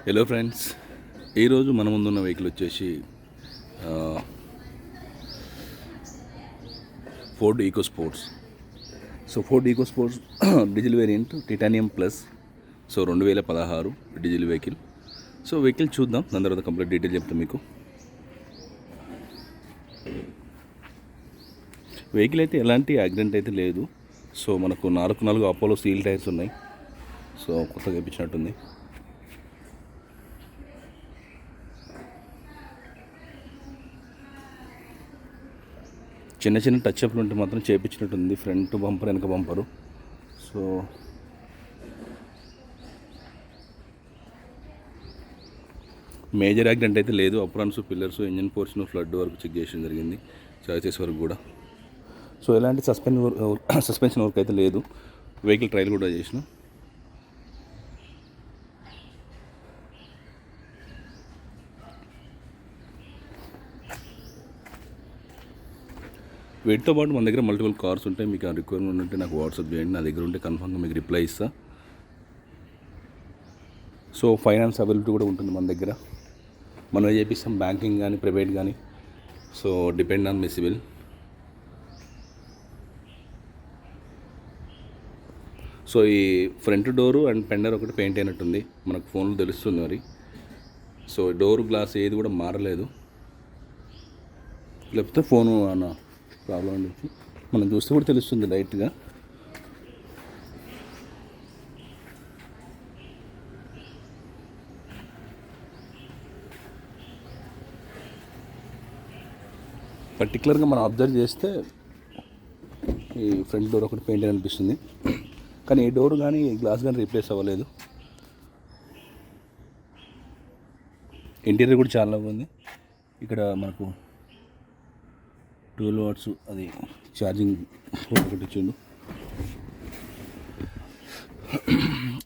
Hello friends, ఈరోజు మన ముందున్న వెహికల్ వచ్చేసి Ford Eco Sports. Ford Eco Sports diesel variant Titanium plus. 2016 diesel vehicle. Vehicle చూద్దాం, దాని తర్వాత కంప్లీట్ డీటెయిల్ చెప్తాం మీకు. వెహికల్ అయితే ఎలాంటి యాక్సిడెంట్ అయితే లేదు. మనకు 4 అపోలో స్టీల్ టైర్స్ ఉన్నాయి. కొత్తగా ఇప్పించినట్టుంది. చిన్న చిన్న టచ్ అప్లు ఉంటే మాత్రం చేయించినట్టుంది. ఫ్రంట్ బంపర్, వెనక బంపరు. మేజర్ యాక్సిడెంట్ అయితే లేదు. Aprons, pillars, engine portion, flood వరకు చెక్ చేయడం జరిగింది. చాయిసెస్ వరకు కూడా. ఎలాంటి సస్పెన్షన్ వర్క్ అయితే లేదు. వెహికల్ ట్రయల్ కూడా చేసిన. వీటితో పాటు మన దగ్గర మల్టిపుల్ కార్స్ ఉంటాయి. మీకు ఆ రిక్వైర్మెంట్ ఉంటే నాకు వాట్సాప్ చేయండి. నా దగ్గర ఉంటే కన్ఫర్మ్గా మీకు రిప్లై ఇస్తా. ఫైనాన్స్ అవైలబిలిటీ కూడా ఉంటుంది మన దగ్గర. మనం చేపిస్తాం, బ్యాంకింగ్ కానీ ప్రైవేట్ కానీ. Depend on me civil. ఈ ఫ్రంట్ డోరు అండ్ పెండర్ ఒకటి పెయింట్ అయినట్టుంది. మనకు ఫోన్లో తెలుస్తుంది మరి. డోర్ గ్లాస్ ఏది కూడా మారలేదు. లేకపోతే ఫోను అన్న ప్రాబ్లం అనేది మనం చూస్తే కూడా తెలుస్తుంది లైట్గా. పర్టికులర్గా మనం అబ్జర్వ్ చేస్తే ఈ ఫ్రంట్ డోర్ ఒకటి పెయింట్ అనిపిస్తుంది. కానీ ఈ డోర్ కానీ గ్లాస్ కానీ రీప్లేస్ అవ్వలేదు. ఇంటీరియర్ కూడా చాలా బాగుంది. ఇక్కడ మనకు 12 వాట్స్ అది ఛార్జింగ్ ఒకటి ఇచ్చిండు.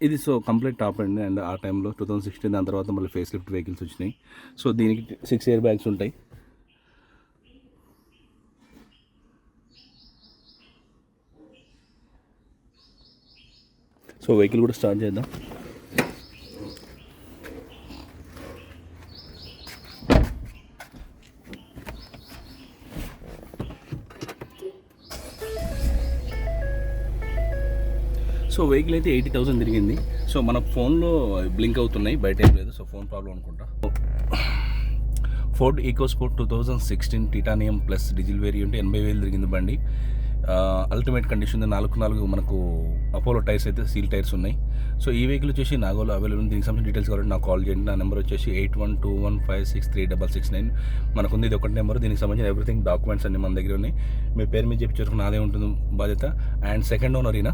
ఇది కంప్లీట్ టాప్ అండి. అండ్ ఆ టైంలో 2016 దాని తర్వాత మళ్ళీ ఫేస్ లిఫ్ట్ వెహికల్స్ వచ్చినాయి. దీనికి 6 ఎయిర్ బ్యాగ్స్ ఉంటాయి. వెహికల్ కూడా స్టార్ట్ చేద్దాం. వెహికల్ అయితే 80,000 తిరిగింది. మన ఫోన్లో బ్లింక్ అవుతున్నాయి, బయట ఏం లేదు. ఫోన్ ప్రాబ్లం అనుకుంటా. Ford Eco Sport 2016 Titanium plus diesel variant 80,000 తిరిగింది బండి. అల్టిమేట్ కండిషన్ 4 మనకు అపోలో టైర్స్ అయితే సీల్ టైర్స్ ఉన్నాయి. ఈ వెహికల్ వచ్చేసి నాగోలో అవైలబుల్ ఉంది. దీనికి సంబంధించిన డీటెయిల్స్ కావాలంటే నాకు కాల్ చేయండి. నా నెంబర్ వచ్చేసి 8121563669 మనకు ఉంది. ఇది ఒకటి నెంబర్. దీనికి సంబంధించిన ఎవ్రీథింగ్ డాక్యుమెంట్స్ అన్ని మన దగ్గర ఉన్నాయి. మీ పేరు మీద చెప్పించడానికి నాదే ఉంటుంది బాధ్యత. అండ్ సెకండ్ ఓనర్ అయినా.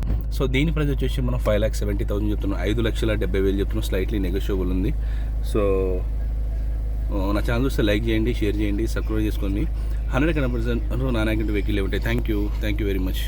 దీని ప్రైస్ వచ్చేసి మనం 5,70,000 చెప్తున్నాం. 5,70,000 చెప్తున్నాం. స్లైట్లీ నెగోషియబుల్ ఉంది. నా ఛానల్ చూస్తే లైక్ చేయండి, షేర్ చేయండి, సబ్స్క్రైబ్ చేసుకోండి. 100% నానాగంటి వెహికల్ ఉంటాయి. Thank you very much.